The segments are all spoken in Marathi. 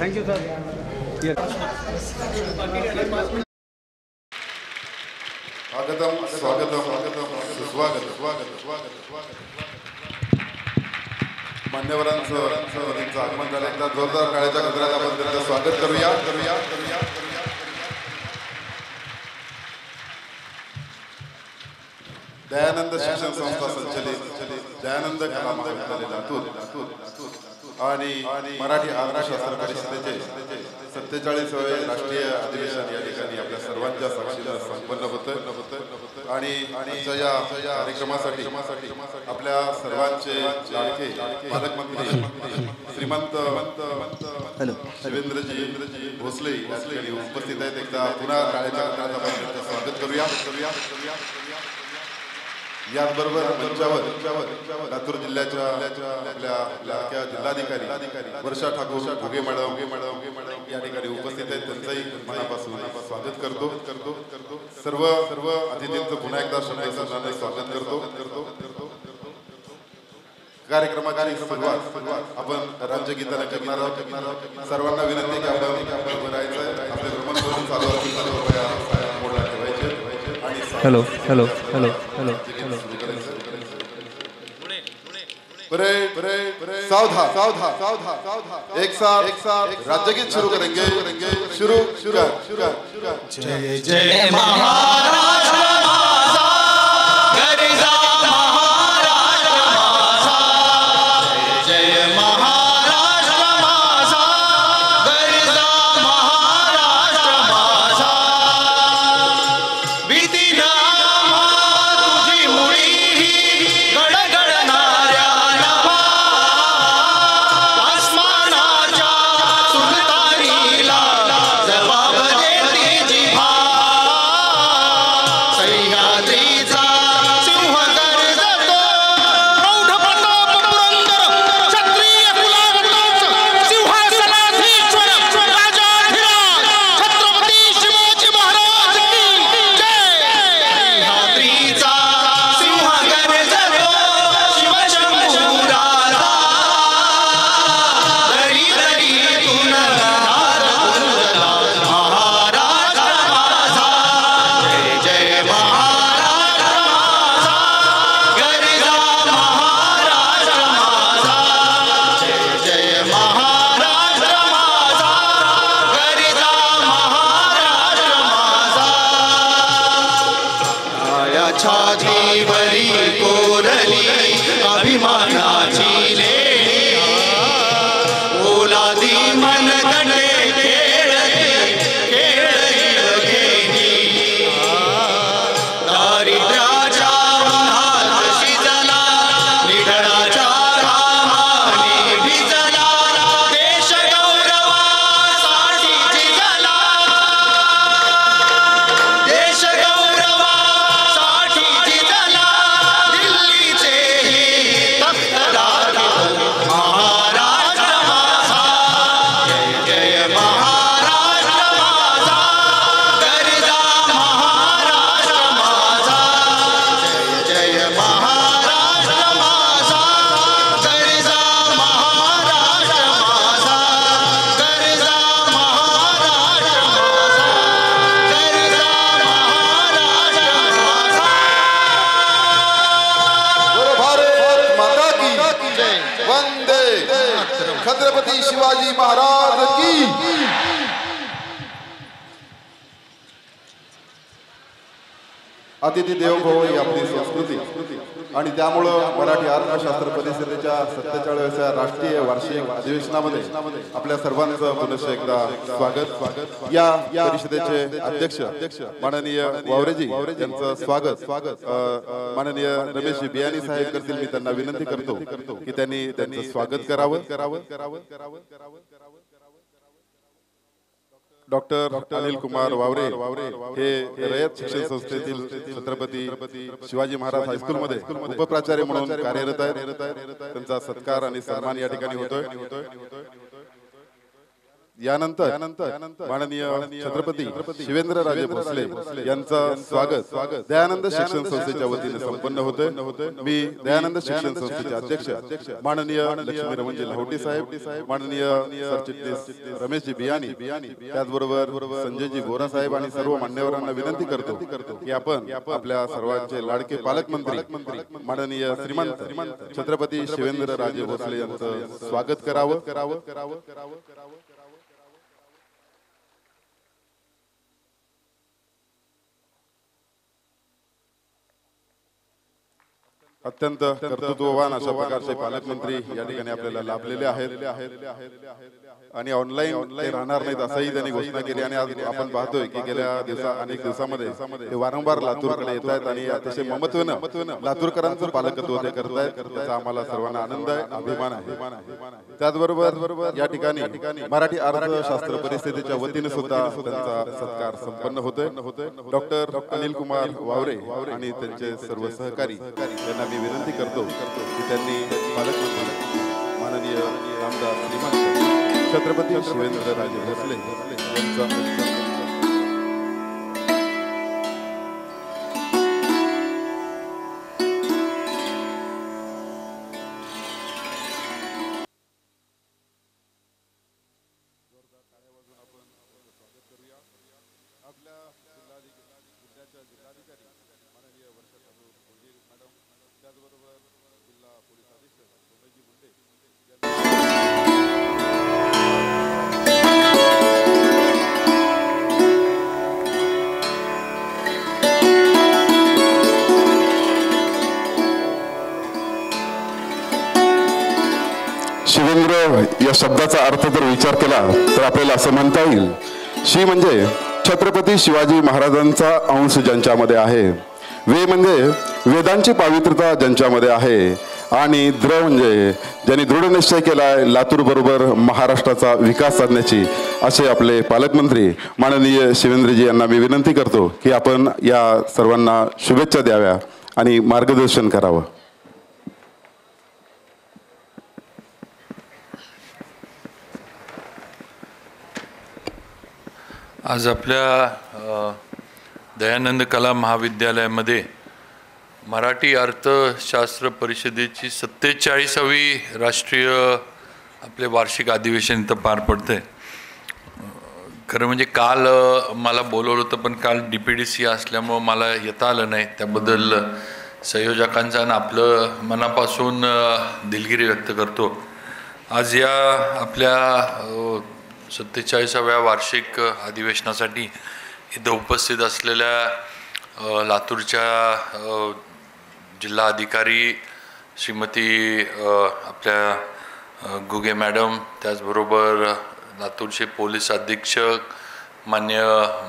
Thank you sir. स्वागतम स्वागतम स्वागत स्वागत स्वागत स्वागत. मान्यवरांचं त्यांचं आगमन झालं. एकदा जोरदार टाळ्याच्या गजरात आपण त्यांचं स्वागत करूया करूया करूया. दयानंद शिक्षण संस्था संचलित दयानंद कला महाविद्यालय लातूर आणि मराठी अर्थशास्त्र परिषदेचे 47वे राष्ट्रीय अधिवेशन या ठिकाणी आपल्या सर्वांच्या साक्षीला संपन्न होतं आणि या कार्यक्रमासाठी आपल्या सर्वांचे लाडके पालकमंत्री श्रीमंत शिवेंद्रजी भोसले या ठिकाणी उपस्थित आहेत. एकदा पुन्हा टाळ्याच्या गजरात आपण त्यांचं स्वागत करूया. याचबरोबर मंचावर लातूर जिल्ह्याच्या आपल्या लाडक्या जिल्हाधिकारी वर्षा ठाकूर घुगे मॅडम या ठिकाणी उपस्थित आहेत. त्यांचंही मनापासून स्वागत करतो. सर्व अतिथींचं पुन्हा एकदा शब्दाने स्वागत करतो. कार्यक्रमाची सुरुवात आपण राज्यगीताने करणार आहोत. सर्वांना विनंती की आपण राहायचं. आपले भ्रमणध्वनी चालू असतील तर कृपया मोडला ठेवायचे. Hello hello hello hello. सावधा सावधा सावधा एक साथ राज्यगीत शुरू करेंगे. शुरू शुरू शुरू. जय जय महाराष्ट्र माझा गरजा महाराष्ट्र माझा. जय जय महाराष्ट्र माझा गरजा महाराष्ट्र माझा. भीती न तुझी मुळी गडगडणाऱ्या नभा. आसमानाच्या सुलतानीला जबाब देती जिभा. सह्याद्रीचा सिंह गर्जतो प्रौढ प्रताप पुरंदर क्षत्रिय कुलावतांच सिंहासनाधीश्वर राजाधिराज छत्रपती शिवाजी महाराज की जय. सह्याद्रीचा सिंह गर्जतो शिवशंभू राजा. दरी दरीतून नाद गुंजला महाराष्ट्र माझा. जय जय महाराष्ट्र माझा गरजा महाराष्ट्र माझा. जय जय महाराष्ट्र माझा गरजा महाराष्ट्र माझा. माया छातीवरी कोरली अभिमानाची लेणी. ओलादी मनगटे खेळती घेणी. दारिद्र्याच्या उन्हात शिजला निधनाच्या घामाने भिजला. देश गौरवासाठी झिजला. देश गौरवासाठी झिजला. दिल्लीचेही तख्त राखीत महाराष्ट्र माझा. जय जय महाराष्ट्र माझा गरजा महाराष्ट्र माझा. जय जय महाराष्ट्र माझा गरजा महाराष्ट्र माझा. गरजा महाराष्ट्र माझा. गरजा महाराष्ट्र माझा. बोलो भारत माता की वंदे छत्रपती शिवाजी महाराज की. अतिथी देवो भव ही आपली संस्कृती आणि त्यामुळं मराठी अर्थशास्त्र परिषदेच्या 47व्या राष्ट्रीय वार्षिक अधिवेशनामध्ये आपल्या सर्वांचं पुनश्च एकदा स्वागत. या परिषदेचे अध्यक्ष माननीय वावरेजी यांचं स्वागत माननीय रमेशजी बियाणी साहेब करतील. मी त्यांना विनंती करतो की त्यांनी त्यांचं स्वागत करावं. डॉक्टर अनिल कुमार वावरे हे रयत शिक्षण संस्थेतील छत्रपती शिवाजी महाराज हायस्कूलमध्ये उपप्राचार्य म्हणून कार्यरत आहेत. त्यांचा सत्कार आणि सन्मान या ठिकाणी होतोय. यानंतर माननीय छत्रपती शिवेंद्रराजे भोसले यांचं स्वागत दयानंद शिक्षण संस्थेच्या वतीने संपन्न होते। मी दयानंद शिक्षण संस्थेचे अध्यक्ष माननीय लक्ष्मी रमणजी लाहोटी साहेब, माननीय सरचिटणीस रमेशजी बियानी, त्याचबरोबर संजयजी बोरा साहेब आणि सर्व मान्यवरांना विनंती करतो की आपण आपल्या सर्वांचे लाडके पालकमंत्री माननीय श्रीमंत छत्रपती शिवेंद्रराजे भोसले यांचं स्वागत करावं। अत्यंत कर्तृत्ववान अशा प्रकारचे पालकमंत्री या ठिकाणी आपल्याला लाभलेले आहेत आणि ऑनलाईन ते राहणार नाहीत असंही त्यांनी घोषणा केली। आणि आज आपण पाहतोय की गेल्या अनेक दिवसामध्ये ते वारंवार लातूरकडे येत आहेत आणि अतिशय ममत्वानं लातूरकरांचं पालकत्व ते करतायत, त्याचा आम्हाला सर्वांना आनंद आहे, अभिमान आहे। त्याचबरोबर या ठिकाणी मराठी अर्थशास्त्र परिषदेच्या वतीने सुद्धा त्यांचा सत्कार संपन्न होतोय। डॉक्टर अनिल कुमार वावरे आणि त्यांचे सर्व सहकारी यांना मी विनंती करतो की त्यांनी पालकमंत्री माननीय आमदार श्रीमंत छत्रपती शिवेंद्रराजे भोसले यांचा शिवेंद्र या शब्दाचा अर्थ जर विचार केला तर आपल्याला असं म्हणता येईल, शी म्हणजे छत्रपती शिवाजी महाराजांचा अंश ज्यांच्यामध्ये आहे, वे म्हणजे वेदांची पावित्रता ज्यांच्यामध्ये आहे आणि द्र म्हणजे ज्यांनी दृढ निश्चय केलाय लातूर बरोबर महाराष्ट्राचा विकास साधण्याची, असे आपले पालकमंत्री माननीय शिवेंद्रजी यांना मी विनंती करतो की आपण या सर्वांना शुभेच्छा द्याव्या आणि मार्गदर्शन करावं। आज आपल्या दयानंद कला महाविद्यालयामध्ये मराठी अर्थशास्त्र परिषदेची 47वी राष्ट्रीय आपले वार्षिक अधिवेशन इथं पार पडते। खरं म्हणजे काल मला बोलवलं होतं पण काल DPDC असल्यामुळं मला येता आलं नाही, त्याबद्दल संयोजकांचा आणि आपलं मनापासून दिलगिरी व्यक्त करतो। आज या आपल्या 47व्या वार्षिक अधिवेशनासाठी इथं उपस्थित असलेल्या लातूरच्या जिल्हा अधिकारी श्रीमती आपल्या गुगे मॅडम, त्याचबरोबर लातूरचे पोलीस अधीक्षक मान्य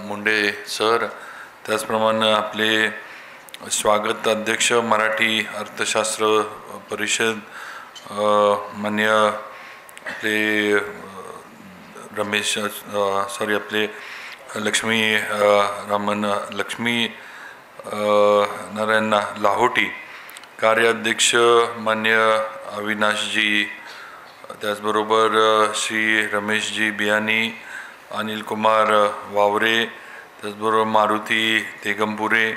मुंडे सर, त्याचप्रमाणे आपले स्वागत अध्यक्ष मराठी अर्थशास्त्र परिषद मान्य आपले रमेश आपले लक्ष्मी नारायण लाहोटी, कार्याध्यक्ष मान्य अविनाशजी, त्याचबरोबर श्री रमेशजी बियानी, अनिल कुमार वावरे, त्याचबरोबर मारुती तेगमपुरे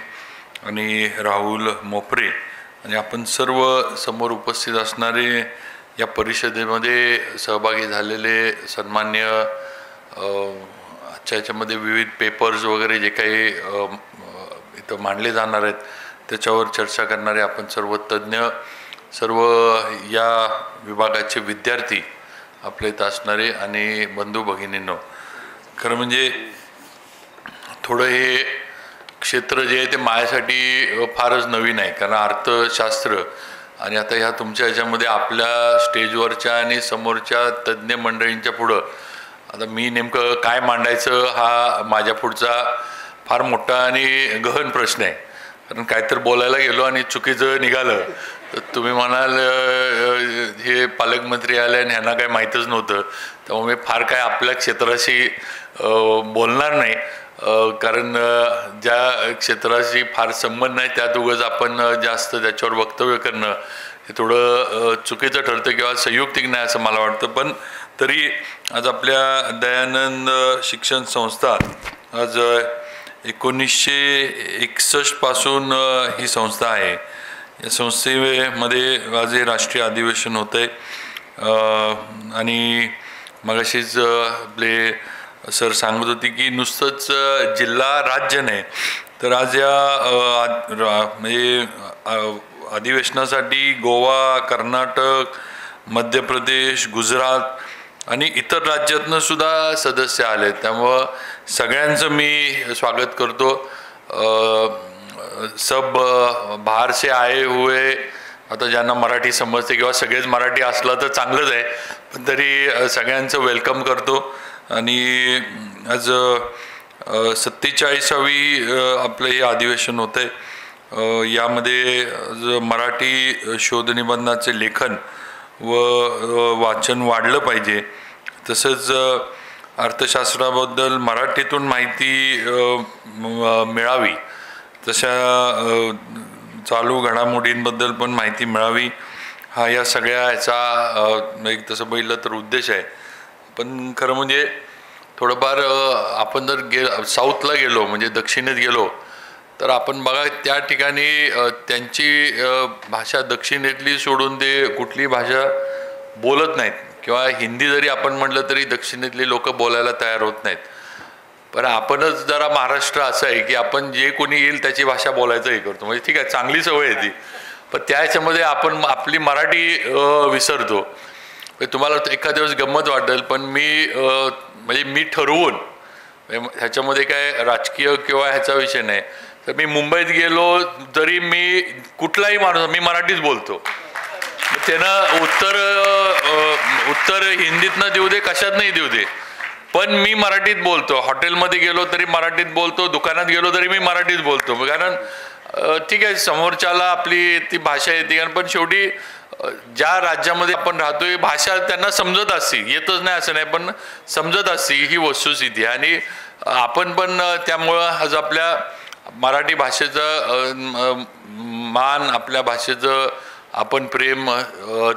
आणि राहुल मोपरे आणि आपण सर्व समोर उपस्थित असणारे या परिषदेमध्ये सहभागी झालेले सन्मान्य आजच्या याच्यामध्ये विविध पेपर्स वगैरे जे काही इथं मांडले जाणार आहेत त्याच्यावर चर्चा करणारे आपण सर्व तज्ज्ञ, सर्व या विभागाचे विद्यार्थी आपले इथं असणारे आणि बंधू भगिनींनो, खरं म्हणजे थोडं हे क्षेत्र जे आहे ते माझ्यासाठी फारच नवीन आहे, कारण अर्थशास्त्र आणि आता ह्या तुमच्या ह्याच्यामध्ये आपल्या स्टेजवरच्या आणि समोरच्या तज्ज्ञ मंडळींच्या पुढं आता मी नेमकं काय मांडायचं हा माझ्या पुढचा फार मोठा आणि गहन प्रश्न आहे। कारण काहीतरी बोलायला गेलो आणि चुकीचं निघालं तर तुम्ही म्हणाल हे पालकमंत्री आले आणि ह्यांना काही माहीतच नव्हतं, त्यामुळे फार काय आपल्या क्षेत्राशी बोलणार नाही, कारण ज्या क्षेत्राशी फार संबंध नाही त्यात उगाच आपण जास्त त्याच्यावर वक्तव्य करणं हे थोडं चुकीचं ठरतं किंवा संयुक्तिक नाही असं मला वाटतं। पण तरी आज आपल्या दयानंद शिक्षण संस्था आज 1961 पासून ही संस्था आहे. या संस्थेमध्ये आज हे राष्ट्रीय अधिवेशन होतं आहे आणि मगाशीच आपले सर सांगत होते की नुसतंच जिल्हा राज्य नाही तर आज या म्हणजे अधिवेशनासाठी गोवा, कर्नाटक, मध्य प्रदेश, गुजरात आणि इतर राज्यातनं सुद्धा सदस्य आले. त्यामुळं सगळ्यांचं मी स्वागत करतो. सब बाहेर से आए हुए, आता ज्यांना मराठी समजते किंवा सगळेच मराठी असलं तर चांगलंच आहे, पण तरी सगळ्यांचं वेलकम करतो. आणि आज 47वी आपलं हे अधिवेशन होतं आहे. यामध्ये मराठी शोधनिबंधाचे लेखन व वाचन वाढलं पाहिजे. तसंच अर्थशास्त्राबद्दल मराठीतून माहिती मिळावी, तशा चालू घडामोडींबद्दल पण माहिती मिळावी, हा या सगळ्या ह्याचा एक तसं बघितलं तर उद्देश आहे. पण खरं म्हणजे थोडंफार आपण जर साऊथला गेलो म्हणजे दक्षिणेत गेलो तर आपण बघा त्या ठिकाणी त्यांची भाषा दक्षिणेतली सोडून ते कुठली भाषा बोलत नाहीत किंवा हिंदी जरी आपण म्हटलं तरी दक्षिणेतली लोक बोलायला तयार होत नाहीत. पण आपणच जरा महाराष्ट्र असं आहे की आपण जे कोणी येईल त्याची भाषा बोलायचं हे करतो. म्हणजे ठीक आहे, चांगली सवय आहे ती, पण त्या ह्याच्यामध्ये आपण आपली मराठी विसरतो. तुम्हाला एखाद्या दिवस गंमत वाटेल, पण मी ठरवून ह्याच्यामध्ये काय राजकीय किंवा ह्याचा विषय नाही, तर मी मुंबईत गेलो तरी मी कुठलाही माणूस मी मराठीच बोलतो. त्यानं उत्तर हिंदीतनं देऊ दे, कशात नाही देऊ दे, पण मी मराठीत बोलतो. हॉटेलमध्ये गेलो तरी मराठीत बोलतो, दुकानात गेलो तरी मी मराठीत बोलतो. कारण ठीक आहे, समोरच्याला आपली ती भाषा येते, पण शेवटी ज्या राज्यामध्ये आपण राहतोय भाषा त्यांना समजत असते, येतच नाही असं नाही, पण समजत असते, ही वस्तुस्थिती. आणि आपण पण त्यामुळं आज आपल्या मराठी भाषेचं मान, आपल्या भाषेचं आपण प्रेम,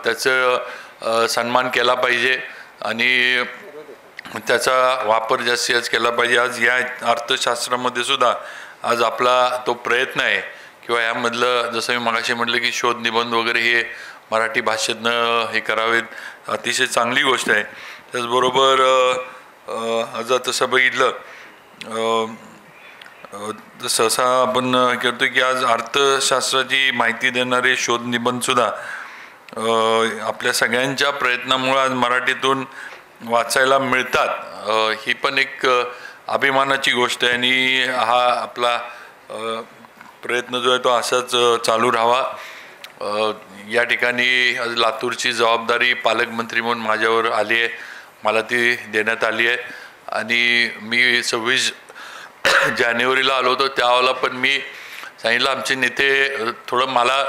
त्याचं सन्मान केला पाहिजे आणि त्याचा वापर जास्तीत जास्त केला पाहिजे. आज या अर्थशास्त्रामध्ये सुद्धा आज आपला तो प्रयत्न आहे किंवा यामधलं जसं मी मगाशी म्हटलं की शोध निबंध वगैरे हे मराठी भाषेतनं हे करावेत, अतिशय चांगली गोष्ट आहे. त्याचबरोबर आज तसं बघितलं सहसा आपण करतो की आज अर्थशास्त्राची माहिती देणारे शोध निबंधसुद्धा आपल्या सगळ्यांच्या प्रयत्नामुळे आज मराठीतून वाचायला मिळतात. ही पण एक अभिमानाची गोष्ट आहे आणि हा आपला प्रयत्न जो आहे तो असाच चालू राहावा. या ठिकाणी आज लातूरची जबाबदारी पालकमंत्री म्हणून माझ्यावर आली आहे, मला ती देण्यात आली आहे. आणि मी 26 जानेवारीला आलो होतो, त्यावेळेला पण मी सांगितलं आमचे नेते थोडं मला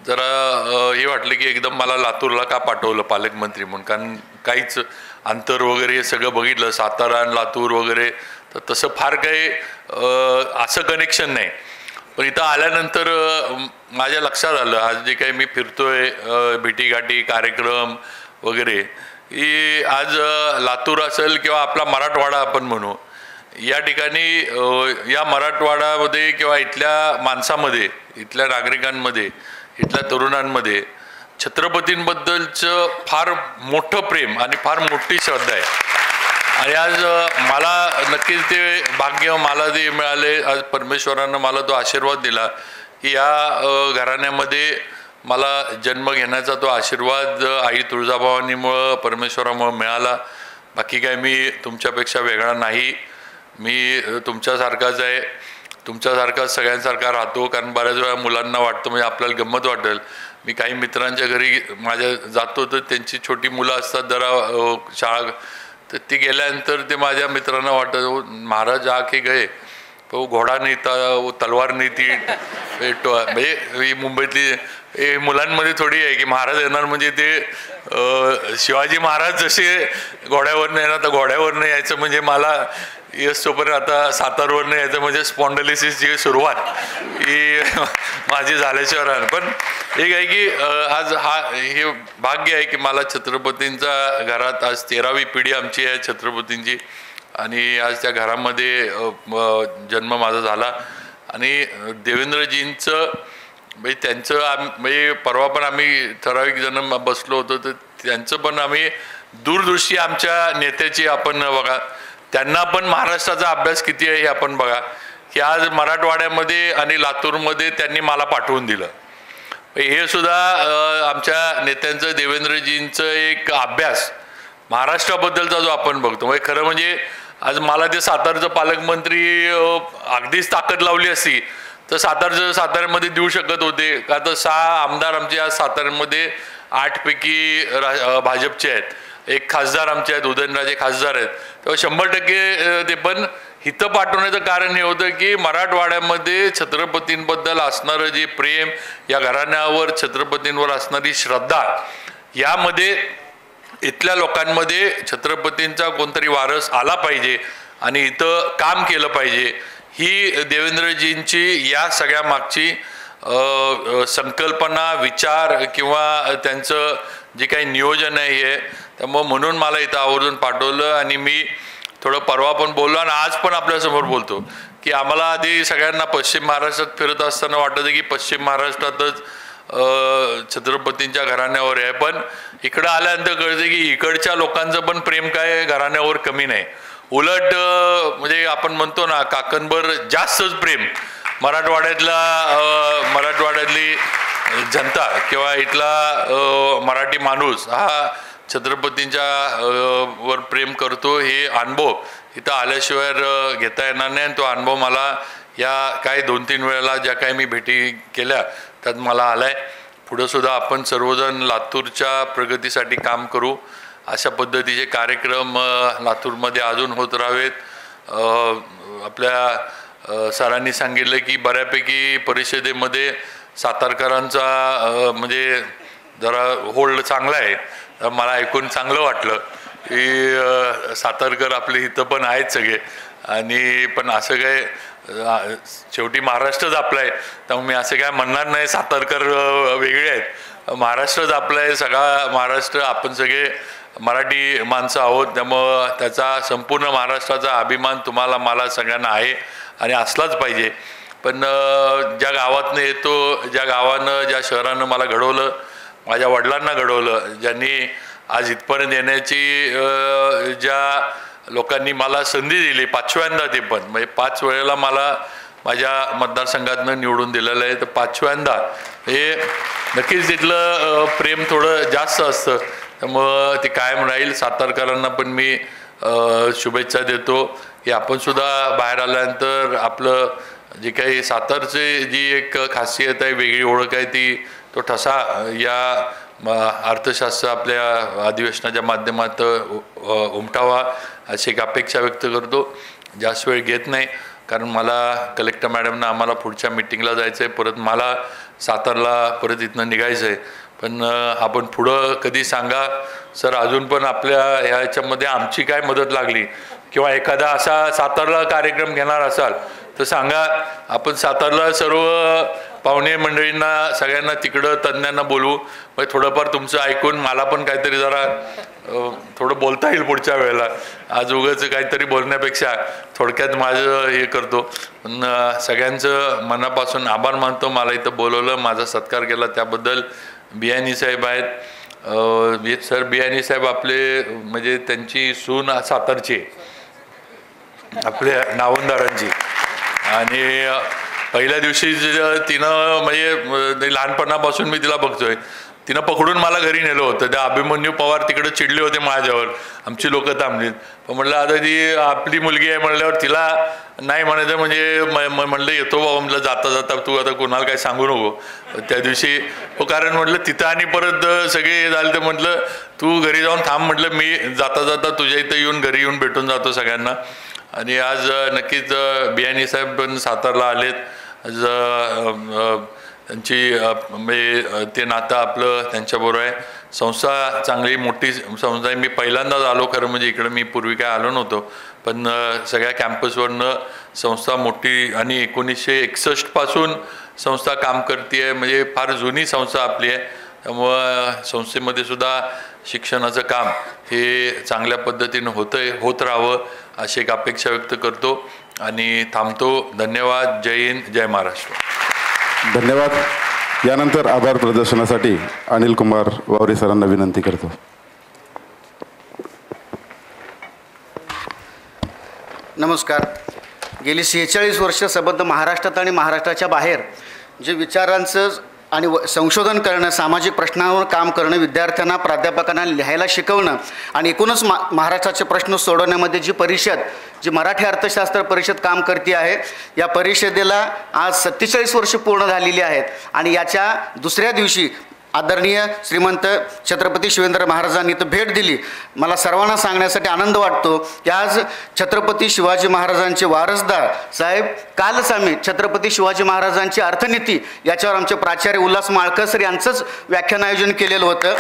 जरा हे वाटलं की एकदम मला लातूरला का पाठवलं पालकमंत्री म्हणून, कारण काहीच अंतर वगैरे सगळं बघितलं, सातारा आणि लातूर वगैरे, तर तसं फार काही असं कनेक्शन नाही. पण इथं आल्यानंतर माझ्या लक्षात आलं, आज जे काही मी फिरतोय भेटीगाठी कार्यक्रम वगैरे, ही आज लातूर असेल किंवा आपला मराठवाडा आपण म्हणू, या ठिकाणी या मराठवाड्यामध्ये किंवा इथल्या माणसामध्ये, इथल्या नागरिकांमध्ये, इथल्या तरुणांमध्ये छत्रपतींबद्दलचं फार मोठं प्रेम आणि फार मोठी श्रद्धा आहे. आणि आज मला नक्कीच ते भाग्य मला ते मिळाले, आज परमेश्वरानं मला तो आशीर्वाद दिला की या घराण्यामध्ये मला जन्म घेण्याचा तो आशीर्वाद आई तुळजाभवानीमुळं, परमेश्वरामुळं मिळाला. बाकी काय मी तुमच्यापेक्षा वेगळा नाही, मी तुमच्यासारखाच आहे, तुमच्यासारखाच सगळ्यांसारखा राहतो. कारण बऱ्याच वेळा मुलांना वाटतं, म्हणजे आपल्याला गंमत वाटेल, मी काही मित्रांच्या घरी माझ्या जातो तर त्यांची छोटी मुलं असतात जरा शाळा, तर ती गेल्यानंतर ते माझ्या मित्रांना वाटतं महाराज आके गए तो घोडा नाही तलवार नाही ती म्हणजे ही मुंबईतली मुलांमध्ये थोडी आहे की महाराज येणार म्हणजे ते शिवाजी महाराज जसे घोड्यावरनं येणार तर घोड्यावरनं यायचं म्हणजे मला तोपर्यंत आता सातारवरनं यायचं म्हणजे स्पॉन्डलिसिसची सुरुवात ही माझी झाल्याशिवाय राहणार. पण एक आहे की आज हे भाग्य आहे की मला छत्रपतींचा घरात आज 13वी पिढी आमची आहे छत्रपतींची आणि आज त्या घरामध्ये जन्म माझा झाला. आणि देवेंद्रजींचं म्हणजे त्यांचं म्हणजे परवा पण आम्ही ठराविक जण बसलो होतो तर त्यांचं पण आम्ही दूरदृष्टी आमच्या नेत्याची आपण बघा, त्यांना पण महाराष्ट्राचा अभ्यास किती आहे हे आपण बघा की आज मराठवाड्यामध्ये आणि लातूरमध्ये त्यांनी मला पाठवून दिलं. हे सुद्धा आमच्या नेत्यांचं देवेंद्रजींचं एक अभ्यास महाराष्ट्राबद्दलचा जो आपण बघतो. म्हणजे खरं म्हणजे आज मला ते सातारचं पालकमंत्री अगदीच ताकद लावली असती तर साताऱ्यामध्ये देऊ शकत होते का तर 6 आमदार आमचे आज साताऱ्यामध्ये 8 पैकी भाजपचे आहेत, 1 खासदार आमचे आहेत, उदयनराजे खासदार आहेत. तेव्हा 100% ते पण हिथं पाठवण्याचं कारण हे होतं की मराठवाड्यामध्ये छत्रपतींबद्दल असणारं जे प्रेम, या घराण्यावर छत्रपतींवर असणारी श्रद्धा, यामध्ये इथल्या लोकांमध्ये छत्रपतींचा कोणतरी वारस आला पाहिजे आणि इथं काम केलं पाहिजे. ही देवेंद्रजींची या सगळ्या मागची संकल्पना, विचार किंवा त्यांचं जे काही नियोजन आहे हे. त्यामुळं म्हणून मला इथं आवर्जून पाठवलं आणि मी थोडं परवा पण बोललो आणि आज पण आपल्यासमोर बोलतो की आम्हाला आधी सगळ्यांना पश्चिम महाराष्ट्रात फिरत असताना वाटतं की पश्चिम महाराष्ट्रातच छत्रपतींच्या घराण्यावर आहे, पण इकडं आल्यानंतर कळतं की इकडच्या लोकांचं पण प्रेम काय घराण्यावर कमी नाही. उलट म्हणजे आपण म्हणतो ना काकणभर जास्तच प्रेम मराठवाड्यातली जनता किंवा इथला मराठी माणूस हा छत्रपतींच्या वर प्रेम करतो. हे अनुभव इथं आल्याशिवाय घेता येणार नाही आणि तो अनुभव मला या काही 2-3 वेळेला ज्या काही मी भेटी केल्या त्यात मला आलाय. पुढं सुद्धा आपण सर्वजण लातूरच्या प्रगतीसाठी काम करू. अशा पद्धतीचे कार्यक्रम लातूरमध्ये अजून होत राहावेत. आपल्या सरांनी सांगितलं की बऱ्यापैकी परिषदेमध्ये सातारकरांचा म्हणजे जरा होल्ड चांगला आहे. मला ऐकून चांगलं वाटलं की सातारकर आपले इथं पण आहेत सगळे आणि पण असं काय शेवटी महाराष्ट्रच आपला आहे त्यामुळे मी असं काय म्हणणार नाही सातारकर वेगळे आहेत. महाराष्ट्रच आपला आहे, सगळा महाराष्ट्र आपण सगळे मराठी माणसं आहोत. त्यामुळं त्याचा संपूर्ण महाराष्ट्राचा अभिमान तुम्हाला मला सगळ्यांना आहे आणि असलाच पाहिजे. पण ज्या गावातनं येतो, ज्या गावानं ज्या शहरानं मला घडवलं, माझ्या वडिलांना घडवलं, ज्यांनी आज इथपर्यंत येण्याची ज्या लोकांनी मला संधी दिली 5व्यांदा, ते पण म्हणजे 5 वेळेला मला माझ्या मतदारसंघातनं निवडून दिलेलं आहे. तर 5व्यांदा हे नक्कीच तिथलं प्रेम थोडं जास्त असतं. त्यामुळं ते कायम राहील. सातारकरांना पण मी शुभेच्छा देतो की आपण सुद्धा बाहेर आल्यानंतर आपलं जे काही सातारचे जी एक खासियत आहे, वेगळी ओळख आहे, ती तो ठसा या अर्थशास्त्र आपल्या अधिवेशनाच्या माध्यमातून उमटावा अशी एक अपेक्षा व्यक्त करतो. जास्त वेळ घेत नाही कारण मला कलेक्टर मॅडमना आम्हाला पुढच्या मीटिंगला जायचं आहे, परत मला सातारला परत इथनं निघायचं आहे. पण आपण पुढं कधी सांगा सर, अजून पण आपल्या ह्याच्यामध्ये आमची काय मदत लागली किंवा एखादा असा सातारला कार्यक्रम घेणार असाल तर सांगा. आपण सातारला सर्व पाहुणे मंडळींना सगळ्यांना तिकडं तज्ज्ञांना बोलवू. मग थोडंफार तुमचं ऐकून मला पण काहीतरी जरा थोडं बोलता येईल पुढच्या वेळेला. आज उगाच काहीतरी बोलण्यापेक्षा थोडक्यात माझं हे करतो. पण सगळ्यांचं मनापासून आभार मानतो. मला इथं बोलवलं, माझा सत्कार केला त्याबद्दल. बियाणी साहेब आहेत सर. बियाणी साहेब आपले म्हणजे त्यांची सून सातारची आपल्या नावंदारांची आणि पहिल्या दिवशी तिनं म्हणजे लहानपणापासून मी तिला बघतोय, तिनं पकडून मला घरी नेलं होतं. त्या अभिमन्यू पवार तिकडे चिडले होते माझ्यावर, आमची लोक थांबलीत. पण म्हटलं आता ती आपली मुलगी आहे म्हणल्यावर तिला नाही म्हणायचं म्हणजे म्हटलं येतो बाबा, म्हटलं जाता जाता तू आता कोणाला काय सांगू नको. त्या दिवशी हो, कारण म्हटलं तिथं आणि परत सगळे झाले तर म्हटलं तू घरी जाऊन थांब, म्हटलं मी जाता जाता तुझ्या इथं येऊन घरी येऊन भेटून जातो सगळ्यांना. आणि आज नक्कीच बियाणी साहेब पण सातारला आलेत. आज त्यांची म्हणजे ते नातं आपलं त्यांच्याबरोबर आहे. संस्था चांगली मोठी संस्था आहे. मी पहिल्यांदाच आलो खरं म्हणजे इकडं, मी पूर्वी काय आलो नव्हतो, पण सगळ्या कॅम्पसवरनं संस्था मोठी आणि 1961 पासून संस्था काम करते आहे, म्हणजे फार जुनी संस्था आपली आहे. त्यामुळं संस्थेमध्ये सुद्धा शिक्षणाचं काम हे चांगल्या पद्धतीनं होत राहावं अशी एक अपेक्षा व्यक्त करतो आणि थांबतो. धन्यवाद. जय हिंद, जय महाराष्ट्र. धन्यवाद. यानंतर आभार प्रदर्शनासाठी अनिल कुमार वावरे सरांना विनंती करतो. नमस्कार. गेली 46 वर्ष संबंध महाराष्ट्रात आणि महाराष्ट्राच्या बाहेर जे विचारांचं आणि संशोधन करणं, सामाजिक प्रश्नांवर काम करणं, विद्यार्थ्यांना प्राध्यापकांना लिहायला शिकवणं आणि एकूणच महाराष्ट्राचे प्रश्न सोडवण्यामध्ये जी परिषद, जी मराठी अर्थशास्त्र परिषद काम करते आहे, या परिषदेला आज 47 वर्ष पूर्ण झालेली आहेत. आणि याच्या दुसऱ्या दिवशी आदरणीय श्रीमंत छत्रपती शिवेंद्र महाराजांनी इथं भेट दिली. मला सर्वांना सांगण्यासाठी आनंद वाटतो की आज छत्रपती शिवाजी महाराजांचे वारसदार साहेब, कालच आम्ही छत्रपती शिवाजी महाराजांची अर्थनीती याच्यावर आमचे प्राचार्य उल्हास माळकर सर यांचंच व्याख्यान आयोजन केलेलं होतं.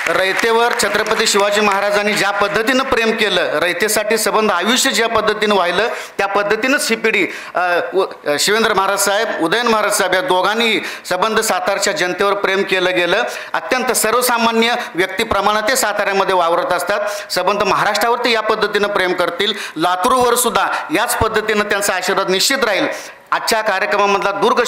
रयतेवर छत्रपती शिवाजी महाराजांनी ज्या पद्धतीनं प्रेम केलं, रयतेसाठी संबंध आयुष्य ज्या पद्धतीनं वाहिलं, त्या पद्धतीनंच ही पिढी शिवेंद्र महाराज साहेब, उदयन महाराज साहेब या दोघांनी संबंध सातारच्या जनतेवर प्रेम केलं गेलं. अत्यंत सर्वसामान्य व्यक्तीप्रमाणे ते साताऱ्यामध्ये वावरत असतात. संबंध महाराष्ट्रावर ते या पद्धतीनं प्रेम करतील. लातूरवर सुद्धा याच पद्धतीनं त्यांचा आशीर्वाद निश्चित राहील. आजच्या कार्यक्रमामधला दुर्ग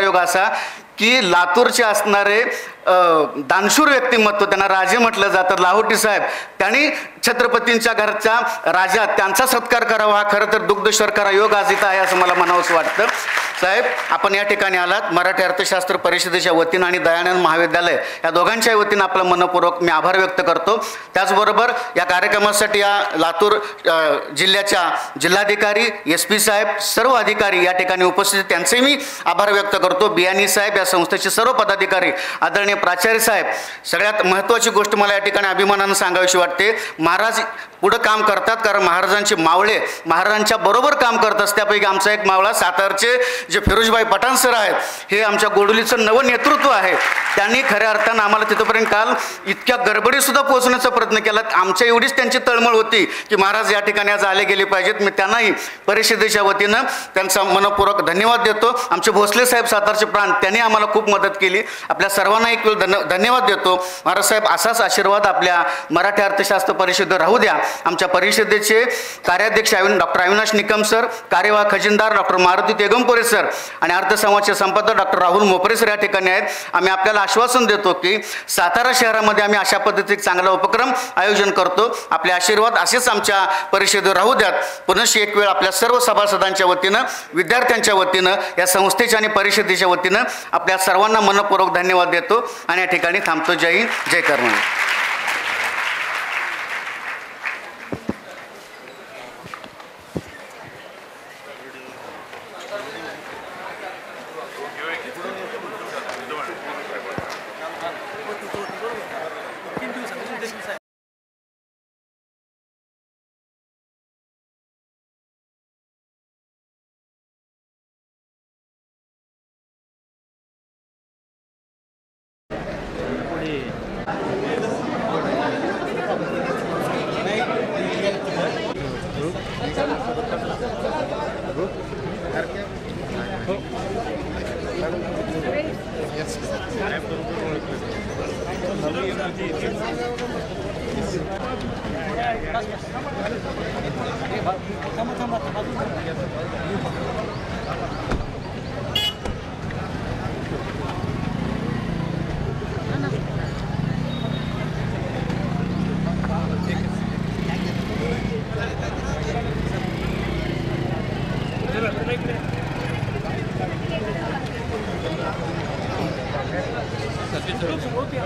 योग असा की लातूरचे असणारे दानशूर व्यक्तिमत्व, त्यांना राजे म्हटलं जातं, लाहोटी साहेब, त्यांनी छत्रपतींच्या घरचा राजा, त्यांचा सत्कार करावा. हा खरं तर दुग्धशर्करा योग आज इथं आहे असं मला म्हणावंसं वाटतं. साहेब, आपण या ठिकाणी आलात. मराठी अर्थशास्त्र परिषदेच्या वतीनं आणि दयानंद महाविद्यालय या दोघांच्याही वतीनं आपलं मनपूर्वक मी आभार व्यक्त करतो. त्याचबरोबर या कार्यक्रमासाठी या लातूर जिल्ह्याच्या जिल्हाधिकारी, SP साहेब, सर्व अधिकारी या ठिकाणी उपस्थित, त्यांचे मी आभार व्यक्त करतो. बियाणी साहेब, या संस्थेचे सर्व पदाधिकारी, आदरणीय प्राचार्य साहेब. सगळ्यात महत्त्वाची गोष्ट मला या ठिकाणी अभिमानानं सांगावीशी वाटते, महाराज पुढं काम करतात, कारण महाराजांचे मावळे महाराजांच्या बरोबर काम करतात. त्यापैकी आमचा एक मावळा सातारचे जे फिरोजभाई पठाण सर आहेत, हे आमच्या गोडुलीचं नवं नेतृत्व आहे. त्यांनी खऱ्या अर्थानं आम्हाला तिथंपर्यंत काल इतक्या गडबडीसुद्धा पोहोचण्याचा प्रयत्न केला. आमच्या एवढीच त्यांची तळमळ होती की महाराज या ठिकाणी आज आले गेले पाहिजेत. मी त्यांनाही परिषदेच्या वतीनं त्यांचा मनपूर्वक धन्यवाद देतो. आमचे भोसले साहेब, सातारचे प्राण, त्यांनी आम्हाला खूप मदत केली. आपल्या सर्वांना एक वेळ धन्यवाद देतो. महाराज साहेब, असाच आशीर्वाद आपल्या मराठी अर्थशास्त्र परिषदेवर राहू द्या. आमच्या परिषदेचे कार्याध्यक्ष डॉक्टर अविनाश निकम सर, कार्यवाह खजिनदार डॉक्टर मारुती तेगमपुरे सर आणि अर्थसंवादचे संपादक डॉक्टर राहुल मोपरे सर या ठिकाणी आहेत. आम्ही आपल्याला आश्वासन देतो की सातारा शहरामध्ये आम्ही अशा पद्धतीचे चांगला उपक्रम आयोजन करतो. आपले आशीर्वाद असेच आमच्या परिषदेवर राहू द्यात. पुनश्च एक वेळ आपल्या सर्व सभासदांच्या वतीनं, विद्यार्थ्यांच्या वतीनं, या संस्थेच्या आणि परिषदेच्या वतीनं आपल्या सर्वांना मनपूर्वक धन्यवाद देतो आणि या ठिकाणी थांबतो. जय हिंद, जय कर्मणी. होती